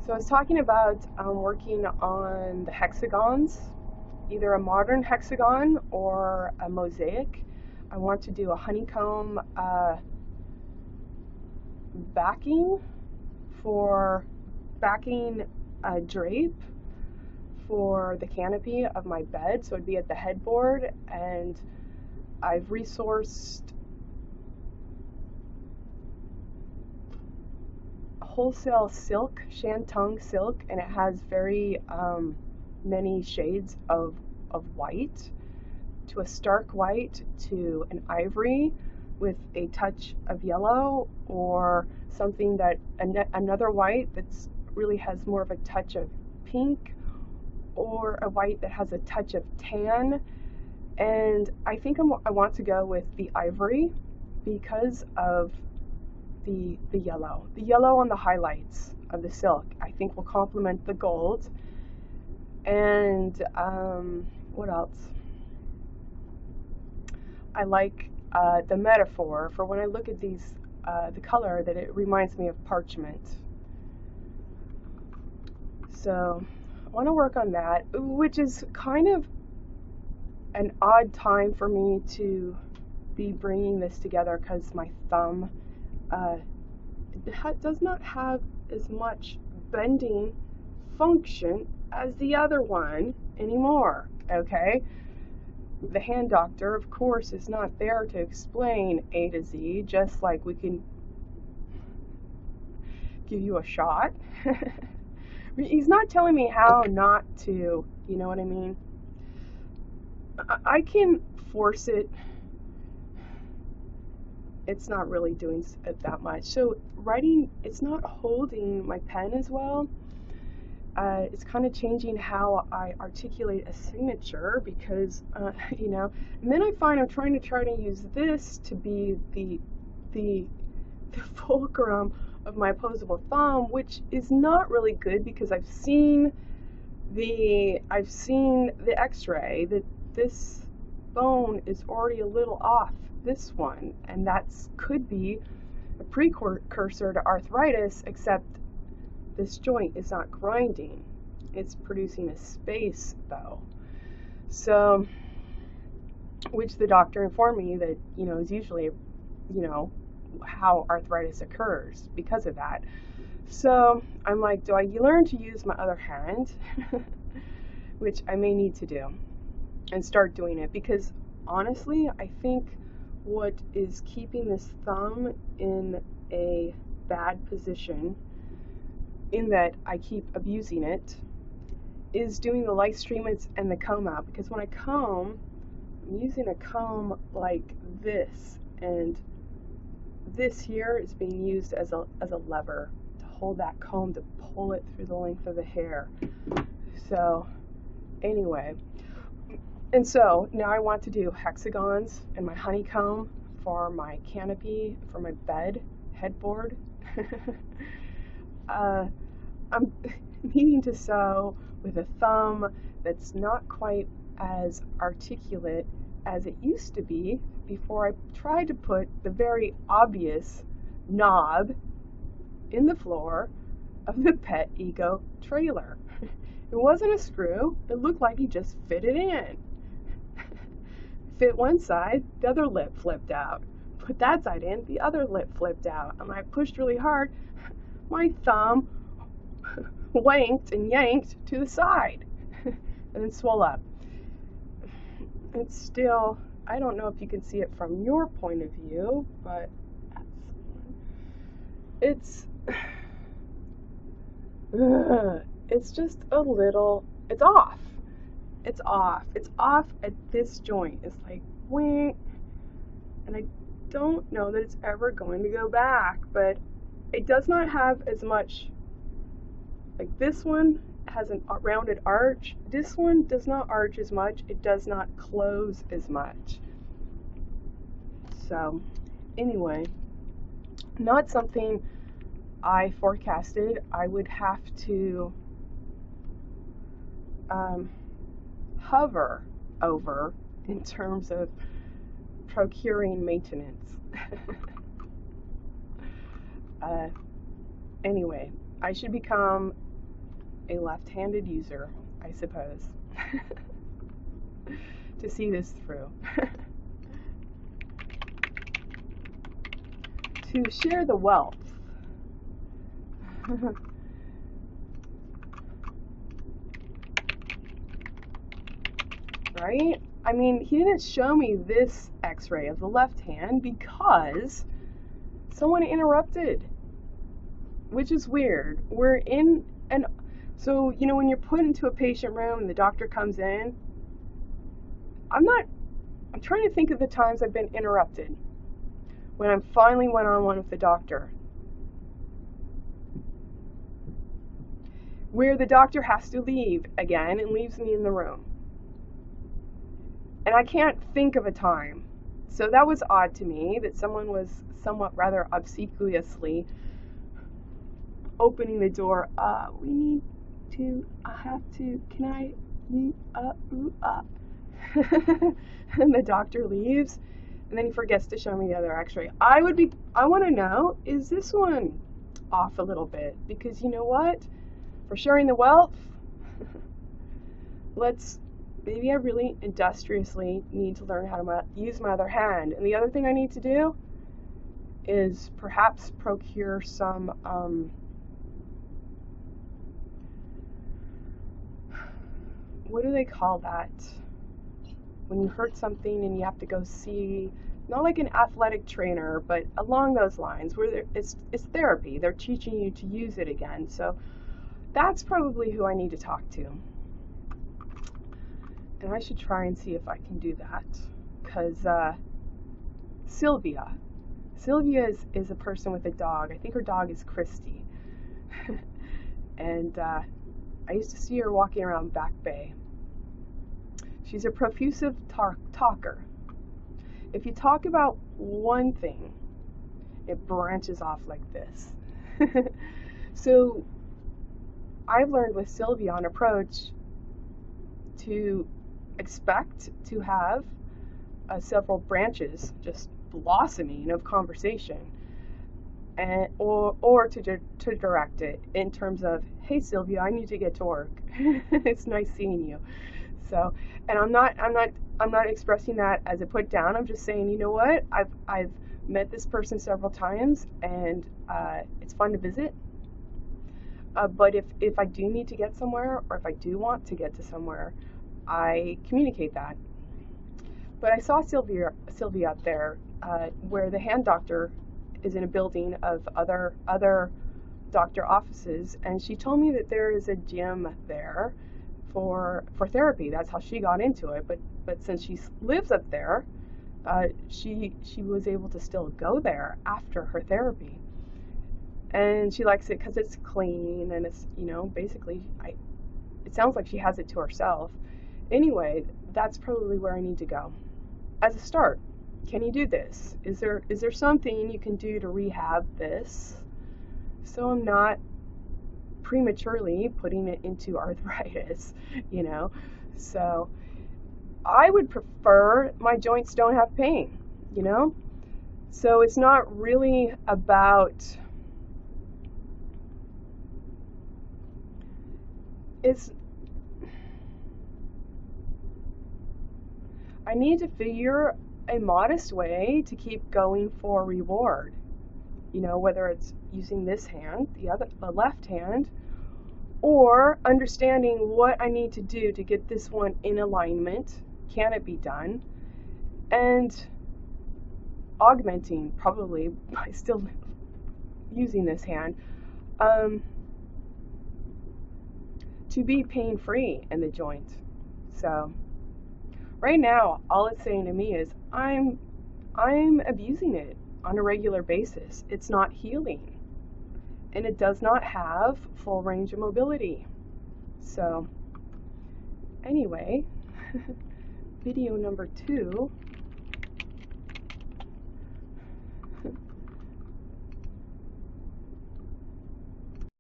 So I was talking about working on the hexagons, either a modern hexagon or a mosaic. I want to do a honeycomb backing for backing a drape for the canopy of my bed, so it'd be at the headboard, and I've resourced wholesale silk, shantung silk, and it has very many shades of white, to a stark white, to an ivory with a touch of yellow, or something that another white that's really has more of a touch of pink, or a white that has a touch of tan. And I think I want to go with the ivory because of the yellow. The yellow on the highlights of the silk I think will complement the gold. And what else? I like the metaphor for when I look at these, the color, that it reminds me of parchment. So I want to work on that, which is kind of an odd time for me to be bringing this together because my thumb does not have as much bending function as the other one anymore, okay? The hand doctor, of course, is not there to explain A to Z, just like we can give you a shot. He's not telling me how not to, you know what I mean? I can force it. It's not really doing it that much. So writing, it's not holding my pen as well. It's kind of changing how I articulate a signature because, you know, and then I find I'm trying to use this to be the fulcrum of my opposable thumb, which is not really good because I've seen the X-ray that this bone is already a little off this one, and that's could be a precursor to arthritis, except this joint is not grinding. It's producing a space though. So, which the doctor informed me that, you know, is usually, you know, how arthritis occurs because of that. So I'm like, do I learn to use my other hand? Which I may need to do and start doing it, because honestly, I think what is keeping this thumb in a bad position, in that I keep abusing it, is doing the light streamers and the comb out. Because when I comb, I'm using a comb like this, and this here is being used as a lever to hold that comb, to pull it through the length of the hair. So anyway, and so now I want to do hexagons and my honeycomb for my canopy, for my bed headboard. I'm needing to sew with a thumb that's not quite as articulate as it used to be before I tried to put the very obvious knob in the floor of the Pet Ego trailer. It wasn't a screw, it looked like he just fit it in. Fit one side, the other lip flipped out. Put that side in, the other lip flipped out. And when I pushed really hard, my thumb wanked and yanked to the side and then swelled up. It's still, I don't know if you can see it from your point of view, but it's just a little, it's off. It's off. It's off at this joint. It's like, wing. And I don't know that it's ever going to go back, but it does not have as much, like this one has a rounded arch. This one does not arch as much. It does not close as much. So anyway, not something I forecasted I would have to hover over in terms of procuring maintenance. Anyway, I should become a left-handed user, I suppose, to see this through. To share the wealth. Right? I mean, he didn't show me this x-ray of the left hand because someone interrupted, which is weird. We're in an, so, you know, when you're put into a patient room and the doctor comes in, I'm trying to think of the times I've been interrupted when I'm finally one-on-one with the doctor, where the doctor has to leave again and leaves me in the room. And I can't think of a time. So that was odd to me that someone was somewhat rather obsequiously opening the door. We need to, I have to, can I, and the doctor leaves, and then he forgets to show me the other x-ray. I want to know, is this one off a little bit? Because you know what? For sharing the wealth, maybe I really industriously need to learn how to use my other hand. And the other thing I need to do is perhaps procure some, what do they call that? When you hurt something and you have to go see, not like an athletic trainer, but along those lines, where it's therapy. They're teaching you to use it again. So that's probably who I need to talk to. And I should try and see if I can do that. Because Sylvia is a person with a dog. I think her dog is Christy. And I used to see her walking around Back Bay. She's a profusive talker. If you talk about one thing, it branches off like this. So I've learned with Sylvia on approach to expect to have several branches just blossoming of conversation, and or to direct it in terms of, hey Sylvia, I need to get to work. It's nice seeing you. So, and I'm not expressing that as a put down. I'm just saying, you know what? I've met this person several times, and it's fun to visit. But if I do need to get somewhere, or if I do want to get to somewhere, I communicate that. But I saw Sylvia up there, where the hand doctor is in a building of other doctor offices, and she told me that there is a gym there for therapy. That's how she got into it. But since she lives up there, she was able to still go there after her therapy. And she likes it because it's clean, and it's, you know, basically, it sounds like she has it to herself. Anyway, that's probably where I need to go. As a start, can you do this? Is there something you can do to rehab this so I'm not prematurely putting it into arthritis, you know? So I would prefer my joints don't have pain, you know? So it's not really about, I need to figure a modest way to keep going for reward. You know, whether it's using this hand, the left hand, or understanding what I need to do to get this one in alignment. Can it be done? And augmenting, probably by still using this hand, to be pain-free in the joint. So right now, all it's saying to me is I'm abusing it on a regular basis. It's not healing, and it does not have full range of mobility. So anyway, video number 2.